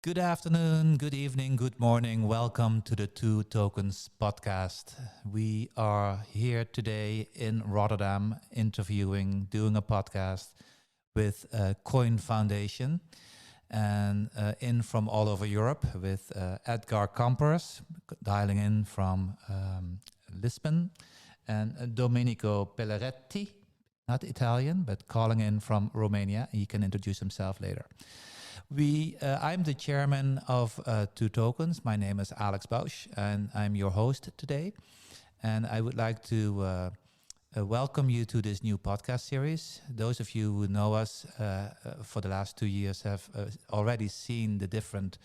Good afternoon, good evening, good morning. Welcome to the Two Tokens podcast. We are here today in Rotterdam doing a podcast with Qoin Foundation and in from all over Europe with Edgar dialing in from Lisbon, and Domenico Pelleretti, not Italian, but calling in from Romania. He can introduce himself later. I'm the chairman of Two Tokens. My name is Alex Bausch, and I'm your host today. And I would like to welcome you to this new podcast series. Those of you who know us for the last 2 years have already seen the different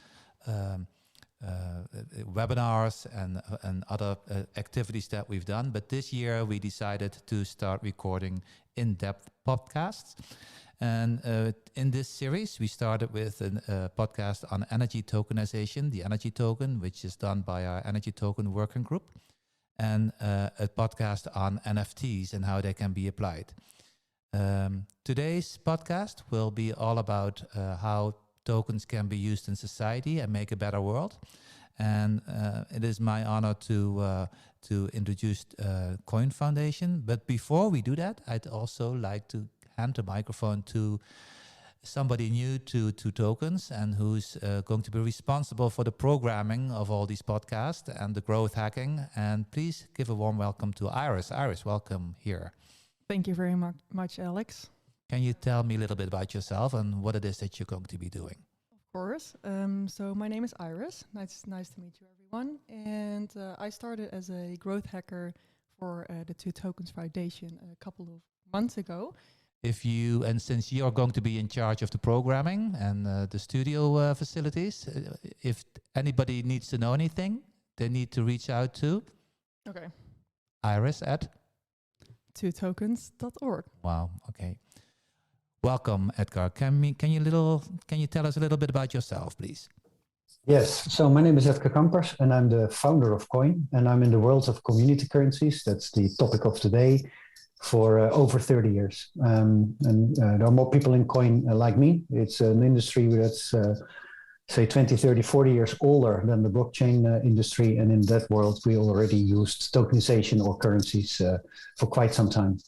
webinars and other activities that we've done. But this year we decided to start recording in-depth podcasts. And in this series, we started with a podcast on energy tokenization, the energy token, which is done by our energy token working group, and a podcast on NFTs and how they can be applied. Today's podcast will be all about how tokens can be used in society and make a better world. And it is my honor to introduce Qoin Foundation. But before we do that, I'd also like to hand the microphone to somebody new to Two Tokens and who's going to be responsible for the programming of all these podcasts and the growth hacking. And please give a warm welcome to Iris. Iris, welcome here. Thank you very much, Alex. Can you tell me a little bit about yourself and what it is that you're going to be doing? Of course. So my name is Iris. Nice to meet you, everyone. And I started as a growth hacker for the Two Tokens Foundation a couple of months ago. Since you're going to be in charge of the programming and the studio facilities, if anybody needs to know anything, they need to reach out to Iris at twotokens.org. Wow. Okay. Welcome, Edgar. Can you tell us a little bit about yourself, please? Yes. So my name is Edgar Kampers, and I'm the founder of Qoin, and I'm in the world of community currencies. That's the topic of today. For over 30 years. There are more people in Qoin like me. It's an industry that's, say, 20, 30, 40 years older than the blockchain industry. And in that world, we already used tokenization or currencies for quite some time.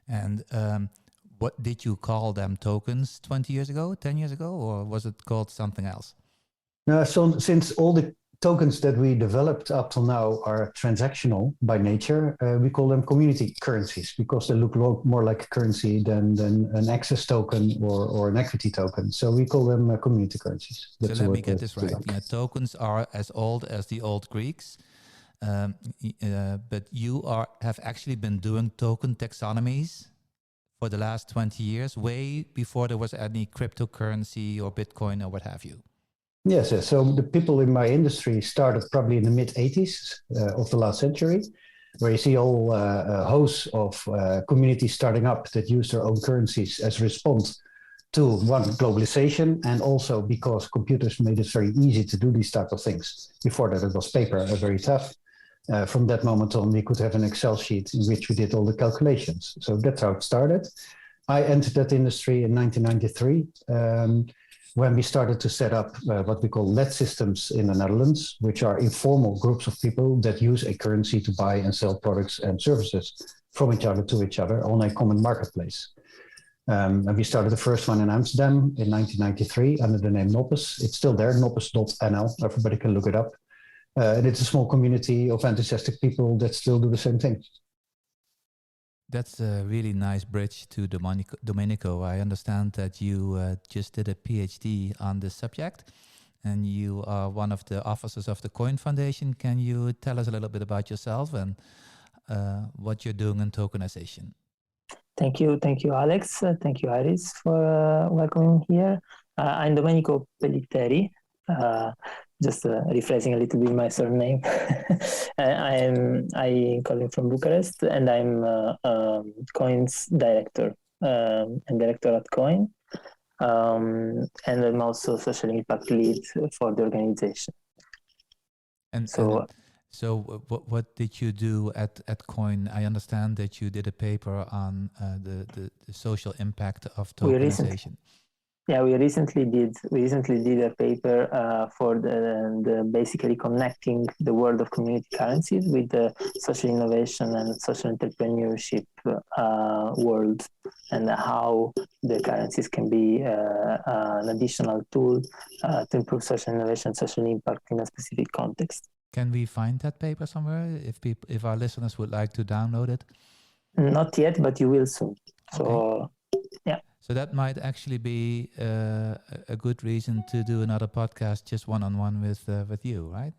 And what did you call them, tokens 20 years ago, 10 years ago, or was it called something else? No, so since all the tokens that we developed up till now are transactional by nature, we call them community currencies because they look more like a currency than an access token or an equity token. So we call them community currencies. That's so let me get this right. Yeah, tokens are as old as the old Greeks, but you have actually been doing token taxonomies for the last 20 years, way before there was any cryptocurrency or Bitcoin or what have you. Yes, yes. So the people in my industry started probably in the mid 80s of the last century, where you see all hosts of communities starting up that use their own currencies as a response to one, globalization, and also because computers made it very easy to do these type of things. Before that, it was paper, very tough. From that moment on, we could have an Excel sheet in which we did all the calculations. So that's how it started. I entered that industry in 1993. When we started to set up what we call LED systems in the Netherlands, which are informal groups of people that use a currency to buy and sell products and services from each other to each other on a common marketplace. And we started the first one in Amsterdam in 1993 under the name Noppes. It's still there, noppes.nl. Everybody can look it up. And it's a small community of enthusiastic people that still do the same thing. That's a really nice bridge to Domenico. I understand that you just did a PhD on this subject and you are one of the officers of the Qoin Foundation. Can you tell us a little bit about yourself and what you're doing in tokenization? Thank you, Alex. Thank you, Iris, for welcoming me here. I'm Domenico Pelletteri. Just rephrasing a little bit my surname. I'm calling from Bucharest, and I'm Qoin's director and director at Qoin, and I'm also social impact lead for the organization. And so, what did you do at Qoin? I understand that you did a paper on the social impact of tokenization. Yeah, we recently did a paper for the basically connecting the world of community currencies with the social innovation and social entrepreneurship world, and how the currencies can be an additional tool to improve social innovation, social impact in a specific context. Can we find that paper somewhere if our listeners would like to download it? Not yet, but you will soon. So, Okay. Yeah. So that might actually be a good reason to do another podcast, just one-on-one with you, right?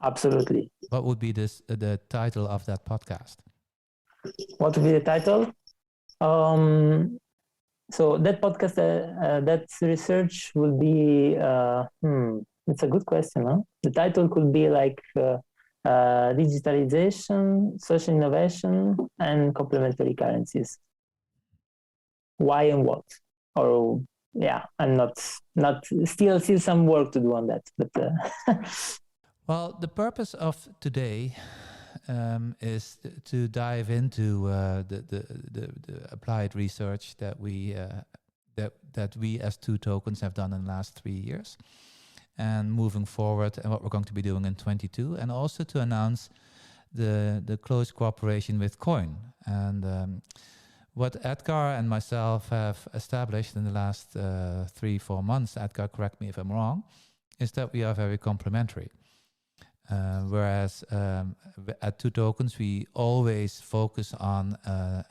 Absolutely. What would be the title of that podcast? What would be the title? So that podcast, that research will be. It's a good question, huh? The title could be like digitalization, social innovation, and complementary currencies. Why and what? Or yeah, I'm not still some work to do on that, but. Well, the purpose of today is to dive into the applied research that we as Two Tokens have done in the last 3 years, and moving forward, and what we're going to be doing in 22, and also to announce the close cooperation with Qoin. And what Edgar and myself have established in the last 3-4 months, Edgar, correct me if I'm wrong, is that we are very complementary. Whereas at Two Tokens, we always focus on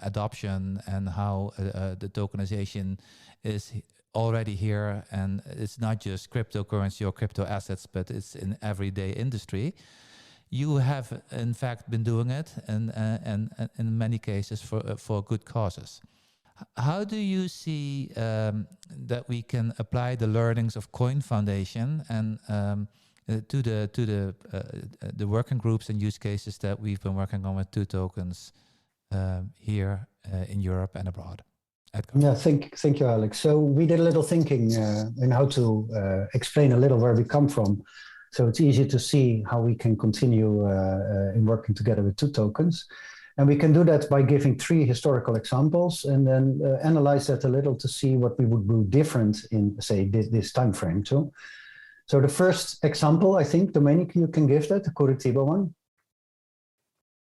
adoption and how the tokenization is already here, and it's not just cryptocurrency or crypto assets, but it's in everyday industry. You have, in fact, been doing it, and in many cases for good causes. How do you see that we can apply the learnings of Qoin Foundation and to the working groups and use cases that we've been working on with Two Tokens here in Europe and abroad? Edgar. Yeah, thank you, Alex. So we did a little thinking in how to explain a little where we come from. So it's easy to see how we can continue in working together with Two Tokens. And we can do that by giving 3 historical examples and then analyze that a little to see what we would do different in, say, this time frame too. So the first example, I think, Domenico, you can give that, the Curitiba one.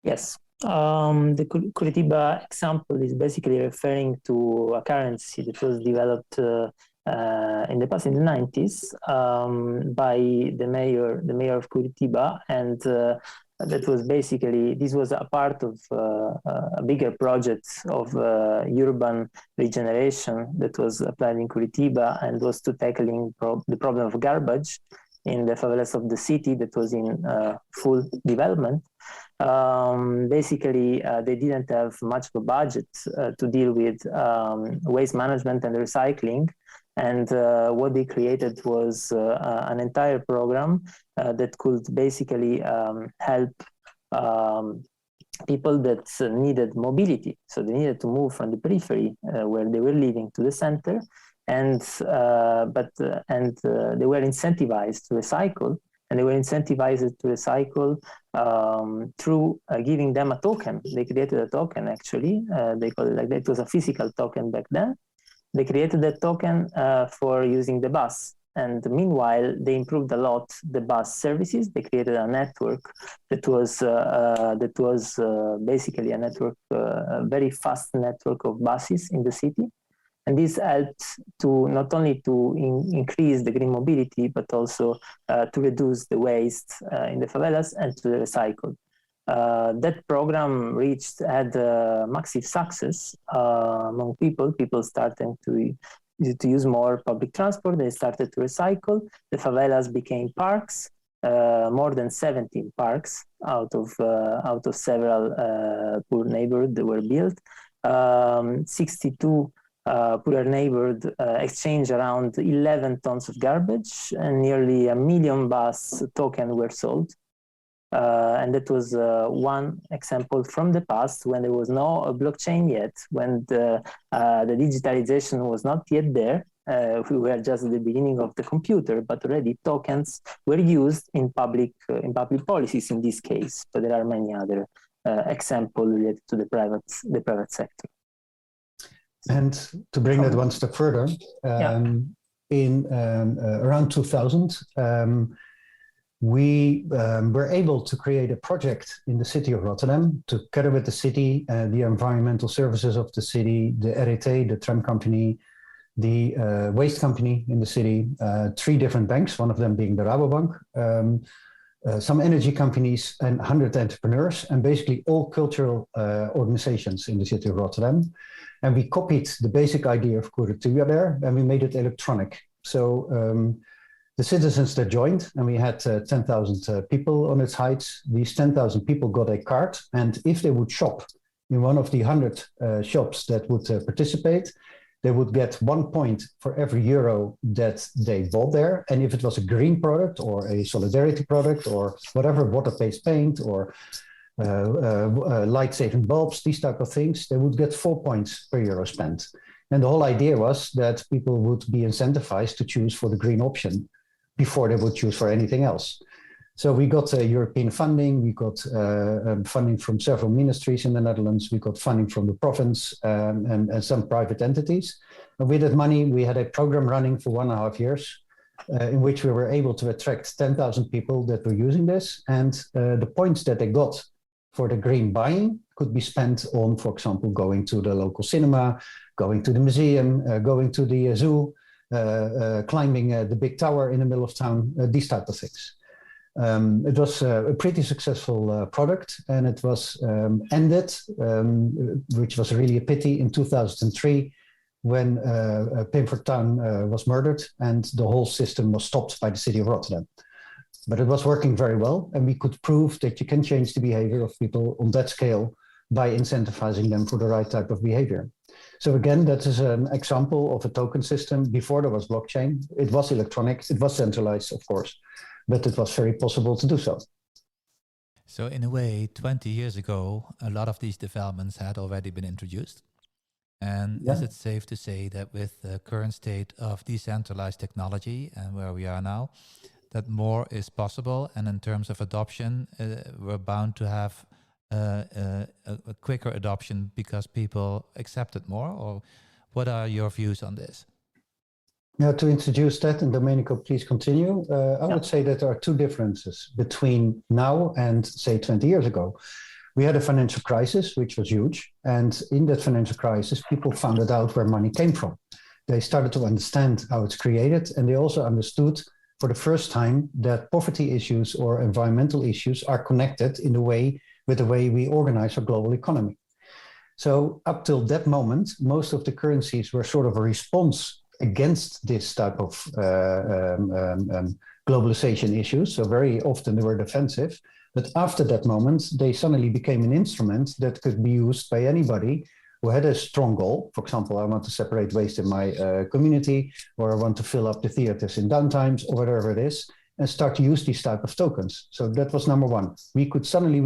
Yes. The Curitiba example is basically referring to a currency that was developed in the past, in the 90s, by the mayor of Curitiba, and that was basically, this was a part of a bigger project of urban regeneration that was applied in Curitiba, and was to tackling the problem of garbage in the favelas of the city that was in full development. Basically, they didn't have much of a budget to deal with waste management and recycling. And what they created was an entire program that could basically help people that needed mobility. So they needed to move from the periphery where they were living to the center, and they were incentivized to recycle. And they were incentivized to recycle through giving them a token. They created a token, actually. They call it like that. It was a physical token back then. They created that token for using the bus. And meanwhile, they improved a lot the bus services. They created a network that was basically a network, a very fast network of buses in the city. And this helped to not only to increase the green mobility, but also to reduce the waste in the favelas and to recycle. That program had massive success among people. People started to use more public transport. They started to recycle. The favelas became parks. More than 17 parks out of several poor neighborhoods that were built. 62 poorer neighborhood exchanged around 11 tons of garbage, and nearly 1 million bus tokens were sold. And that was one example from the past, when there was no blockchain yet, when the digitalization was not yet there. We were just at the beginning of the computer, but already tokens were used in public policies in this case. But there are many other examples related to the private sector. And to bring that one step further, in around 2000, we were able to create a project in the city of Rotterdam together with the city, the environmental services of the city, the RET, the tram company, the waste company in the city, 3 different banks, one of them being the Rabobank, some energy companies and 100 entrepreneurs, and basically all cultural organizations in the city of Rotterdam. And we copied the basic idea of Curitiba there, and we made it electronic. So the citizens that joined, and we had 10,000 people on its heights, these 10,000 people got a card, and if they would shop in one of the 100 shops that would participate, they would get 1 point for every euro that they bought there. And if it was a green product or a solidarity product or whatever, water-based paint or light-saving bulbs, these type of things, they would get 4 points per euro spent. And the whole idea was that people would be incentivized to choose for the green option before they would choose for anything else. So we got European funding, we got funding from several ministries in the Netherlands, we got funding from the province and some private entities. And with that money, we had a program running for 1.5 years in which we were able to attract 10,000 people that were using this. And the points that they got for the green buying could be spent on, for example, going to the local cinema, going to the museum, going to the zoo, climbing the big tower in the middle of town, these type of things. It was a pretty successful product, and it was ended, which was really a pity, in 2003 when Pim Fortuyn was murdered and the whole system was stopped by the city of Rotterdam. But it was working very well, and we could prove that you can change the behavior of people on that scale by incentivizing them for the right type of behavior. So again, that is an example of a token system. Before there was blockchain, it was electronic, it was centralized, of course, but it was very possible to do so. So in a way, 20 years ago, a lot of these developments had already been introduced. And is it safe to say that with the current state of decentralized technology and where we are now, that more is possible, and in terms of adoption, we're bound to have a quicker adoption because people accept it more? Or what are your views on this? Yeah, to introduce that, and Domenico, please continue. I would say that there are 2 differences between now and, say, 20 years ago. We had a financial crisis, which was huge. And in that financial crisis, people found out where money came from. They started to understand how it's created, and they also understood for the first time that poverty issues or environmental issues are connected in the way with the way we organize our global economy. So up till that moment, most of the currencies were sort of a response against this type of globalization issues. So very often they were defensive. But after that moment, they suddenly became an instrument that could be used by anybody who had a strong goal. For example, I want to separate waste in my community, or I want to fill up the theaters in downtimes, or whatever it is, and start to use these type of tokens. So that was number one. We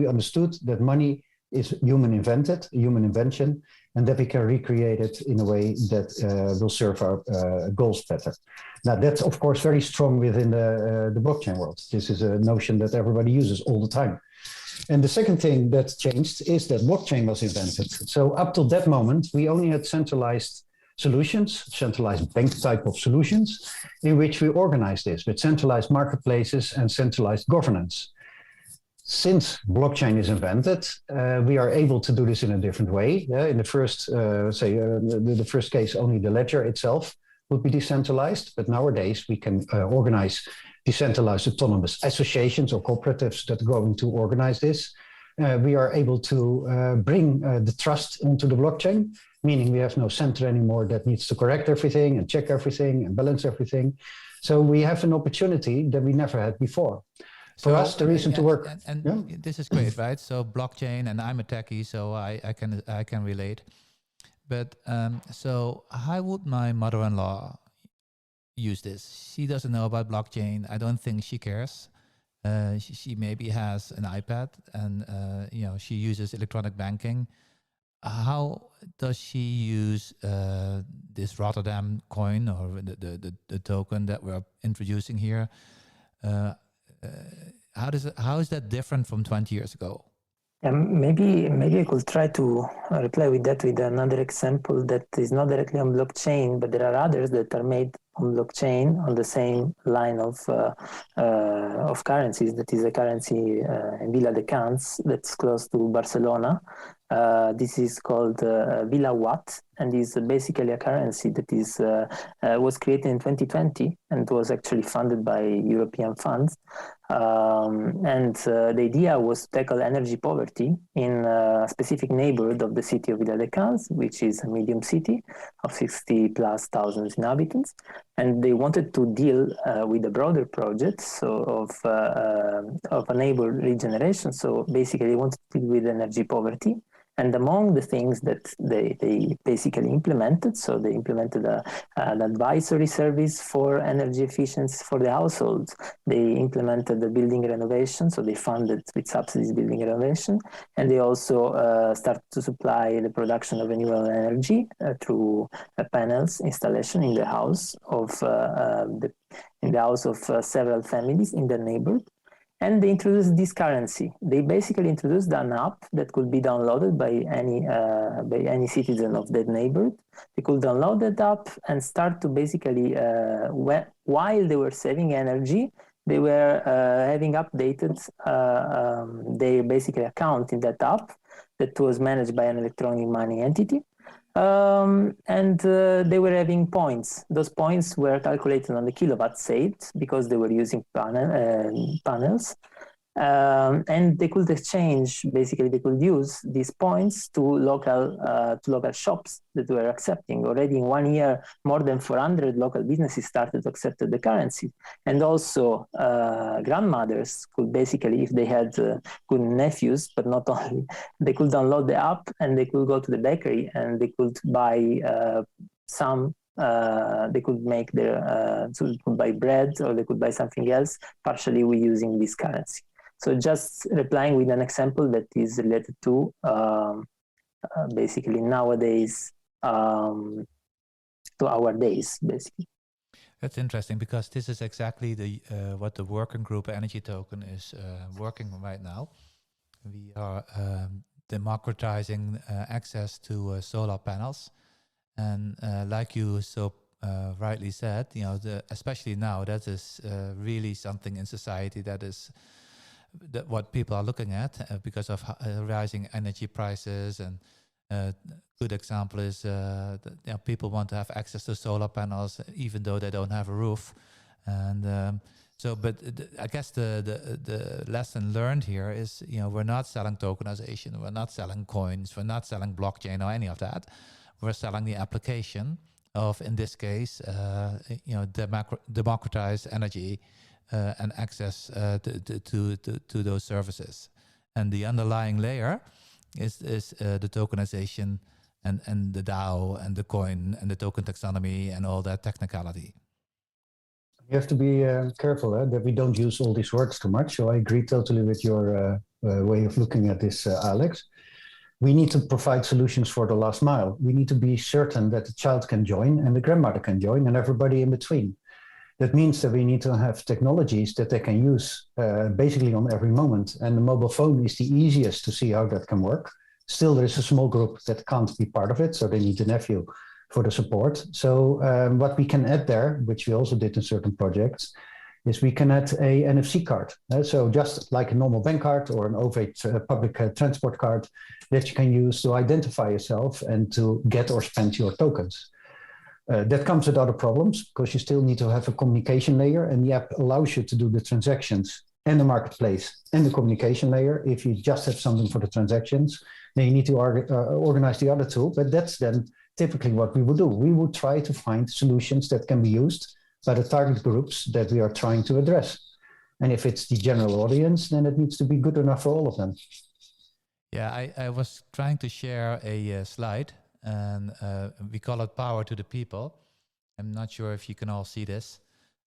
understood that money is human invention, and that we can recreate it in a way that will serve our goals better. Now, that's, of course, very strong within the blockchain world. This is a notion that everybody uses all the time. And the second thing that changed is that blockchain was invented. So up till that moment, we only had centralized solutions, centralized bank type of solutions, in which we organized this with centralized marketplaces and centralized governance. Since blockchain is invented, we are able to do this in a different way. In the first, the first case, only the ledger itself would be decentralized, but nowadays we can organize decentralized autonomous associations or cooperatives that are going to organize this. We are able to bring the trust into the blockchain, meaning we have no center anymore that needs to correct everything and check everything and balance everything. So we have an opportunity that we never had before. For us, the reason to work. And this is great, right? So blockchain, and I'm a techie, so I can relate. But so how would my mother-in-law use this? She doesn't know about blockchain. I don't think she cares. She maybe has an iPad, and she uses electronic banking. How does she use this Rotterdam coin, or the token that we're introducing here? How is that different from 20 years ago? Maybe I could try to reply with that with another example that is not directly on blockchain, but there are others that are made on blockchain on the same line of currencies. That is a currency in VilaWatt that's close to Barcelona. This is called VilaWatt, and is basically a currency that is was created in 2020 and was actually funded by European funds. The idea was to tackle energy poverty in a specific neighborhood of the city of VilaWatt, which is a medium city of 60,000+ inhabitants. And they wanted to deal with a broader project of a neighbor regeneration. So basically, they wanted to deal with energy poverty. And among the things that they basically implemented, so they implemented an advisory service for energy efficiency for the households. They implemented the building renovation, so they funded with subsidies building renovation. And they also started to supply the production of renewable energy through panels installation in the house of several families in the neighborhood. And they introduced this currency. They basically introduced an app that could be downloaded by any citizen of that neighborhood. They could download that app and start to basically, while they were saving energy, they were having updated their basically account in that app that was managed by an electronic money entity. They were having points. Those points were calculated on the kilowatt saved because they were using panels. And they could exchange, basically they could use these points to local shops that were accepting. Already in 1 year, more than 400 local businesses started to accept the currency. And also grandmothers could basically, if they had good nephews, but not only, they could download the app and they could go to the bakery and they could buy they could make so they could buy bread or they could buy something else, partially using this currency. So just replying with an example that is related to basically nowadays to our days, basically. That's interesting because this is exactly the what the working group Energy Token is working on right now. We are democratizing access to solar panels, and like you so rightly said, especially now, that is really something in society that is what people are looking at because of rising energy prices. And good example is that people want to have access to solar panels even though they don't have a roof. And I guess the lesson learned here is, we're not selling tokenization, we're not selling coins, we're not selling blockchain or any of that. We're selling the application of, in this case, democratized energy and access to those services. And the underlying layer is the tokenization and the DAO and the coin and the token taxonomy and all that technicality. You have to be careful that we don't use all these words too much. So I agree totally with your way of looking at this, Alex. We need to provide solutions for the last mile. We need to be certain that the child can join and the grandmother can join and everybody in between. That means that we need to have technologies that they can use basically on every moment. And the mobile phone is the easiest to see how that can work. Still, there is a small group that can't be part of it, so they need a nephew for the support. So what we can add there, which we also did in certain projects, is we can add a NFC card. So just like a normal bank card or an overweight public transport card that you can use to identify yourself and to get or spend your tokens. That comes with other problems because you still need to have a communication layer, and the app allows you to do the transactions and the marketplace and the communication layer. If you just have something for the transactions, then you need to organize the other two. But that's then typically what we would do. We would try to find solutions that can be used by the target groups that we are trying to address. And if it's the general audience, then it needs to be good enough for all of them. Yeah, I was trying to share a slide, and we call it Power to the People. I'm not sure if you can all see this,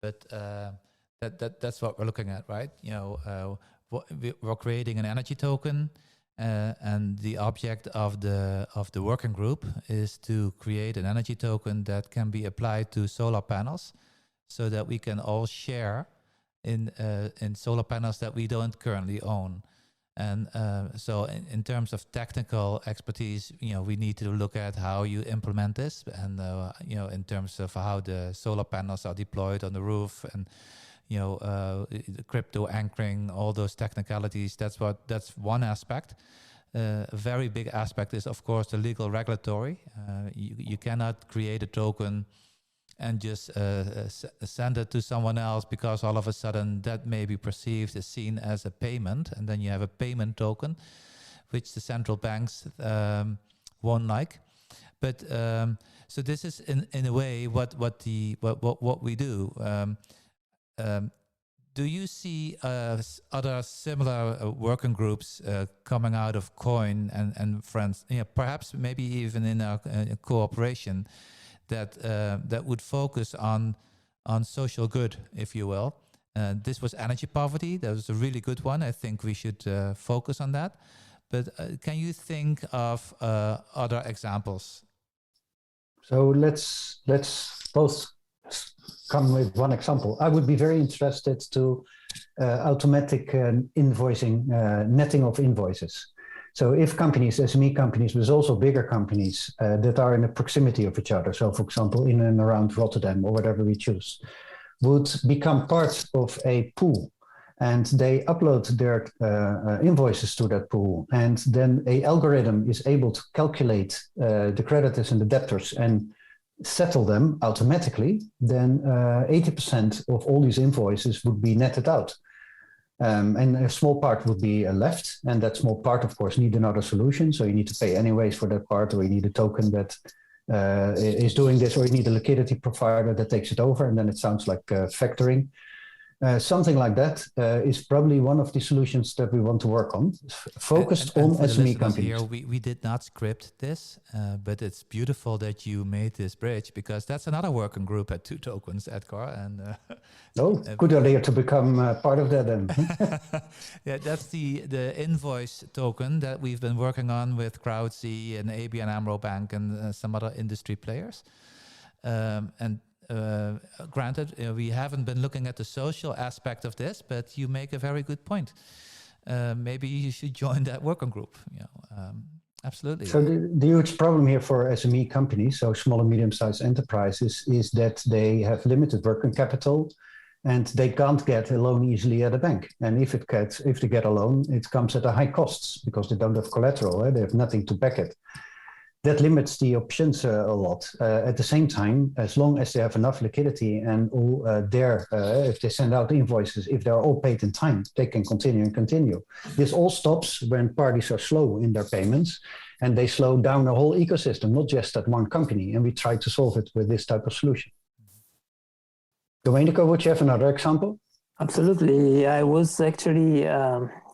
but that's what we're looking at, right? We're creating an energy token, and the object of the working group is to create an energy token that can be applied to solar panels, so that we can all share in solar panels that we don't currently own. And so in terms of technical expertise, we need to look at how you implement this, and in terms of how the solar panels are deployed on the roof, and crypto anchoring, all those technicalities. That's one aspect. A very big aspect is, of course, the legal regulatory. You cannot create a token and just send it to someone else, because all of a sudden that may be perceived as seen as a payment, and then you have a payment token, which the central banks won't like. But so this is in a way what we do. Do you see other similar working groups coming out of Qoin and friends? Perhaps maybe even in a cooperation that would focus on social good, if you will. This was energy poverty. That was a really good one. I think we should focus on that. But can you think of other examples? So let's both come with one example. I would be very interested to automatic invoicing, netting of invoices. So if companies, SME companies, but also bigger companies that are in the proximity of each other, so for example, in and around Rotterdam or whatever we choose, would become part of a pool, and they upload their invoices to that pool, and then an algorithm is able to calculate the creditors and the debtors and settle them automatically, then 80% of all these invoices would be netted out. And a small part would be left, and that small part, of course, need another solution. So you need to pay anyways for that part, or you need a token that is doing this, or you need a liquidity provider that takes it over, and then it sounds like factoring. Something like that is probably one of the solutions that we want to work on, focused on SME companies. Here, we did not script this, but it's beautiful that you made this bridge, because that's another working group at 2 Tokens, Edgar. And good idea to become part of that then. Yeah, that's the invoice token that we've been working on with Crowdsea and ABN AMRO Bank and some other industry players. Granted, we haven't been looking at the social aspect of this, but you make a very good point. Maybe you should join that working group. Absolutely. So the huge problem here for SME companies, so small and medium-sized enterprises, is that they have limited working capital, and they can't get a loan easily at a bank. And if they get a loan, it comes at a high costs because they don't have collateral. They have nothing to back it. That limits the options a lot. At the same time, as long as they have enough liquidity and all if they send out invoices, if they're all paid in time, they can continue. This all stops when parties are slow in their payments, and they slow down the whole ecosystem, not just that one company. And we try to solve it with this type of solution. Domenico, would you have another example? Absolutely. I was actually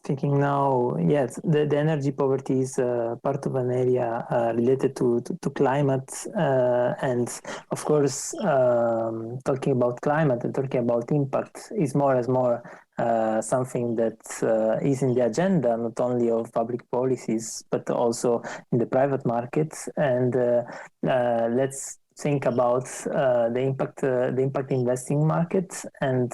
thinking now, yes, the energy poverty is part of an area related to climate. And of course, talking about climate and talking about impact is more and more something that is in the agenda, not only of public policies, but also in the private market. And let's think about the impact investing market and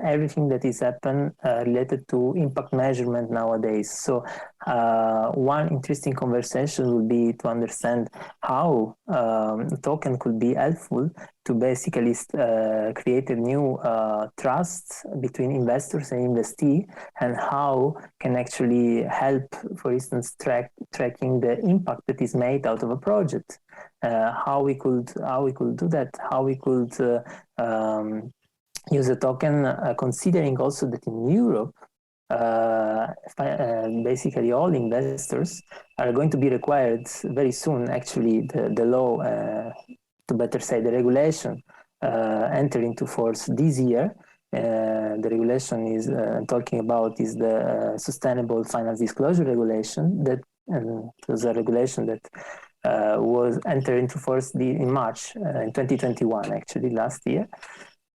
everything that is happened related to impact measurement nowadays. So one interesting conversation would be to understand how a token could be helpful to basically create a new trust between investors and investee, and how can actually help, for instance, tracking the impact that is made out of a project. How we could do that, how we could use a token, considering also that in Europe, basically all investors are going to be required very soon, actually the law, to better say the regulation, enter into force this year. The regulation is talking about is the Sustainable Finance Disclosure Regulation. That it was a regulation that was entered into force in March in 2021, actually last year,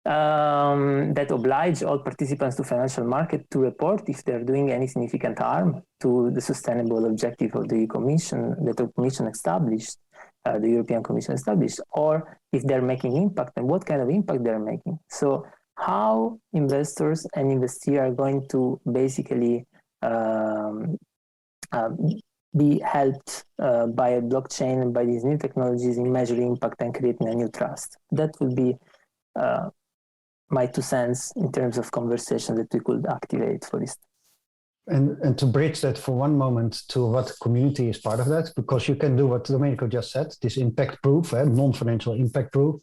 that oblige all participants to financial market to report if they're doing any significant harm to the sustainable objective of the Commission, that the Commission established, the European Commission established, or if they're making impact and what kind of impact they're making. So how investors and investees are going to basically um, be helped by a blockchain and by these new technologies in measuring impact and creating a new trust. That would be my 2 cents in terms of conversation that we could activate for this. And to bridge that for one moment to what community is part of that, because you can do what Domenico just said, this impact proof, non-financial impact proof,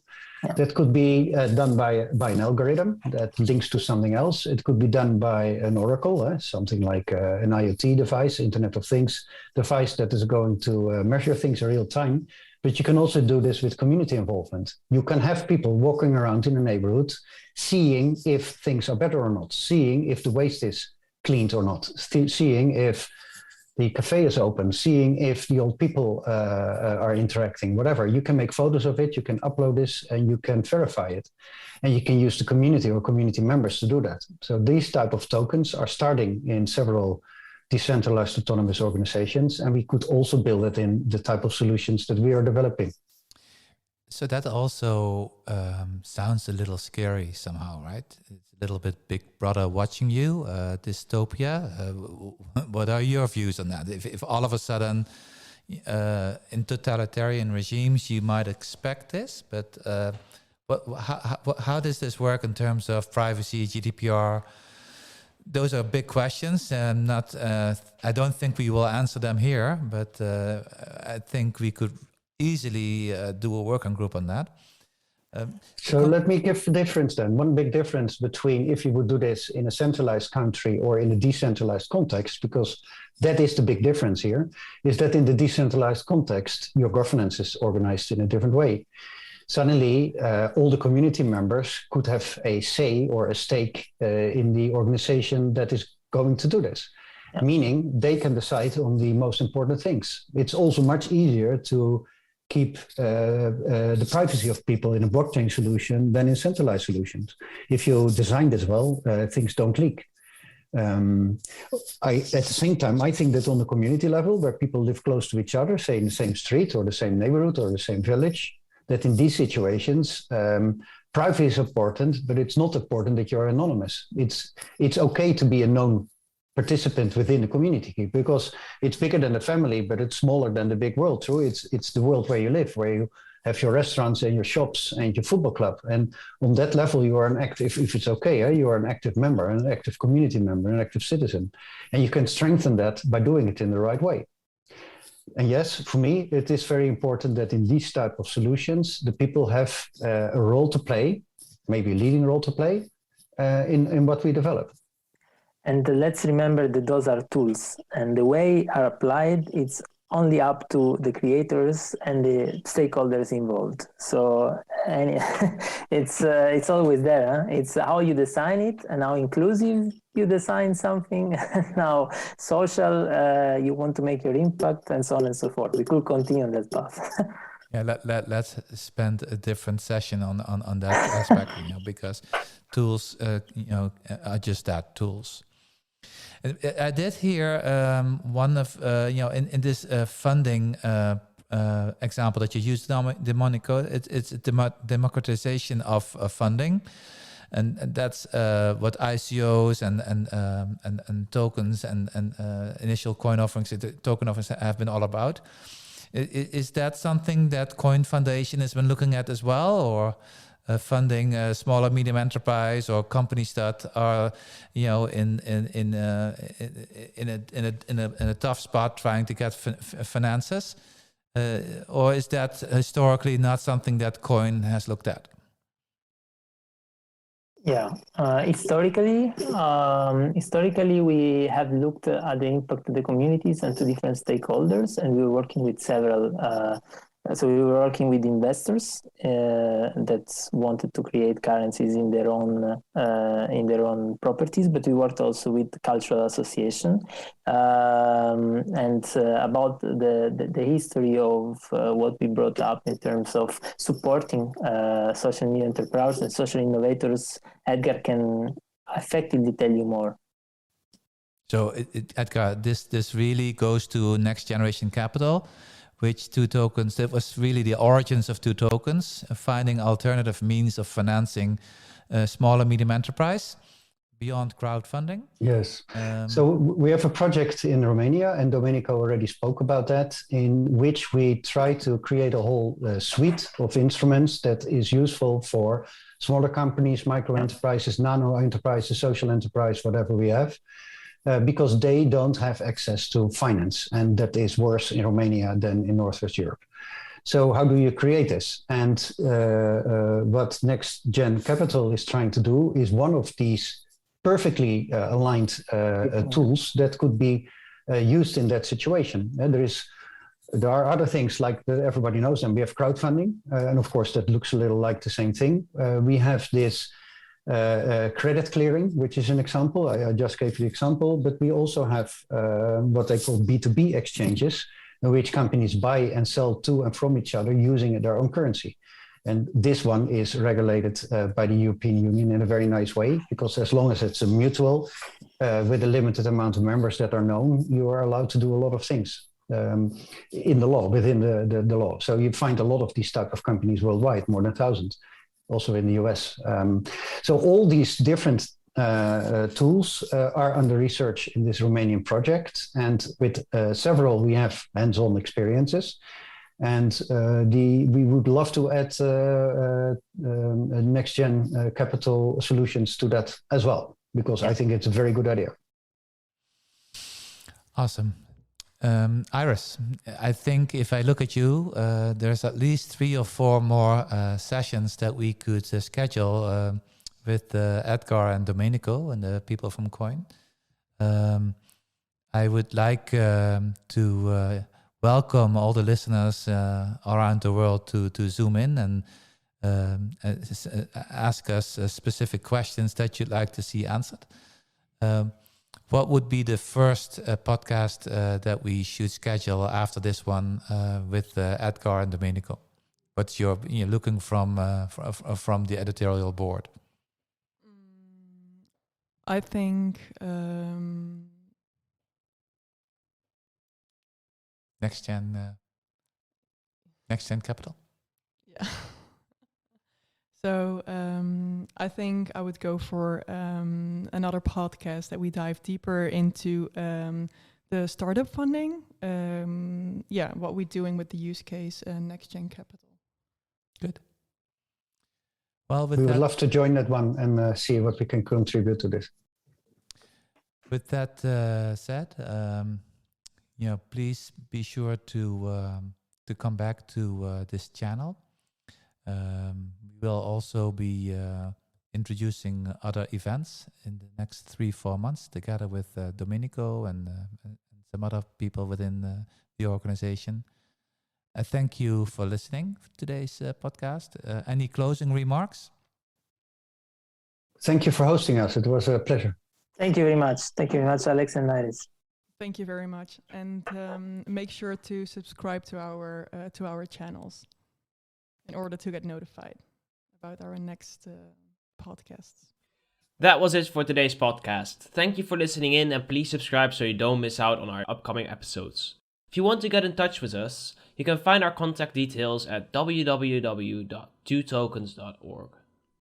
that could be done by an algorithm that links to something else. It could be done by an oracle, something like an IoT device, Internet of Things device that is going to measure things in real time. But you can also do this with community involvement. You can have people walking around in a neighborhood, seeing if things are better or not, seeing if the waste is cleaned or not, seeing if the cafe is open, seeing if the old people are interacting, whatever. You can make photos of it, you can upload this, and you can verify it. And you can use the community or community members to do that. So these type of tokens are starting in several decentralized autonomous organizations, and we could also build it in the type of solutions that we are developing. So that also sounds a little scary somehow, right? It's a little bit Big Brother watching you, dystopia. What are your views on that? If all of a sudden in totalitarian regimes you might expect this, but how does this work in terms of privacy, GDPR? Those are big questions, and not. I don't think we will answer them here, but I think we could easily do a working group on that. So let me give the difference then. One big difference between if you would do this in a centralized country or in a decentralized context, because that is the big difference here, is that in the decentralized context, your governance is organized in a different way. Suddenly, all the community members could have a say or a stake in the organization that is going to do this, meaning they can decide on the most important things. It's also much easier to keep the privacy of people in a blockchain solution than in centralized solutions. If you design this well, things don't leak. At the same time, I think that on the community level, where people live close to each other, say in the same street or the same neighborhood or the same village, that in these situations, privacy is important, but it's not important that you're anonymous. It's okay to be a known participant within the community because it's bigger than the family, but it's smaller than the big world. So it's the world where you live, where you have your restaurants and your shops and your football club. And on that level, you are an active, if it's okay, you are an active member, an active community member, an active citizen. And you can strengthen that by doing it in the right way. And yes, for me, it is very important that in these type of solutions, the people have a role to play, maybe a leading role to play in what we develop. And let's remember that those are tools, and the way are applied, it's only up to the creators and the stakeholders involved. So it's always there. Huh? It's how you design it and how inclusive you design something, and how social you want to make your impact, and so on and so forth. We could continue on that path. Yeah, let's spend a different session on that aspect, because tools, are just that, tools. I did hear one of, in this funding example that you used, Domenico, it's democratization of funding. And that's what ICOs and tokens and initial coin offerings, token offerings have been all about. Is that something that Qoin Foundation has been looking at as well, or funding smaller medium enterprise or companies that are, in a tough spot trying to get finances, or is that historically not something that Qoin has looked at? Yeah, historically, we have looked at the impact to the communities and to different stakeholders, and we were working with several. So we were working with investors that wanted to create currencies in their own properties, but we worked also with the cultural association and about the history of what we brought up in terms of supporting social media enterprises and social innovators. Edgar can effectively tell you more. So Edgar, this really goes to next generation capital. Which two tokens, that was really the origins of two tokens, finding alternative means of financing smaller medium enterprise, beyond crowdfunding. Yes. So we have a project in Romania, and Domenico already spoke about that, in which we try to create a whole suite of instruments that is useful for smaller companies, micro enterprises, nano enterprises, social enterprise, whatever we have, because they don't have access to finance, and that is worse in Romania than in Northwest Europe. So how do you create this? And what NextGen Capital is trying to do is one of these perfectly aligned tools that could be used in that situation. And there are other things like everybody knows them. We have crowdfunding, and of course that looks a little like the same thing. We have this credit clearing, which is an example. I just gave you the example, but we also have what they call B2B exchanges, in which companies buy and sell to and from each other using their own currency. And this one is regulated by the European Union in a very nice way, because as long as it's a mutual with a limited amount of members that are known, you are allowed to do a lot of things in the law, within the law. So you find a lot of these type of companies worldwide, more than 1,000, also in the US. So all these different tools are under research in this Romanian project, and with several we have hands-on experiences, and we would love to add NextGen Capital solutions to that as well, because I think it's a very good idea. Awesome. Iris, I think if I look at you, there's at least 3 or 4 more sessions that we could schedule with Edgar and Domenico and the people from Qoin. I would like to welcome all the listeners around the world to zoom in and ask us specific questions that you'd like to see answered. What would be the first podcast that we should schedule after this one with Edgar and Domenico? What's you're looking from the editorial board? I think NextGen Capital. Yeah. So I think I would go for another podcast that we dive deeper into the startup funding. What we're doing with the use case and NextGen Capital. Good. Well, we would love to join that one and see what we can contribute to this. With that said, please be sure to come back to this channel. We will also be introducing other events in the next 3-4 months together with Domenico and some other people within the organization. I thank you for listening to today's podcast. Any closing remarks? Thank you for hosting us. It was a pleasure. Thank you very much. Thank you very much, Alex and Iris. Thank you very much. And make sure to subscribe to our channels in order to get notified about our next podcasts. That was it for today's podcast. Thank you for listening in, and please subscribe so you don't miss out on our upcoming episodes. If you want to get in touch with us, you can find our contact details at www.twotokens.org.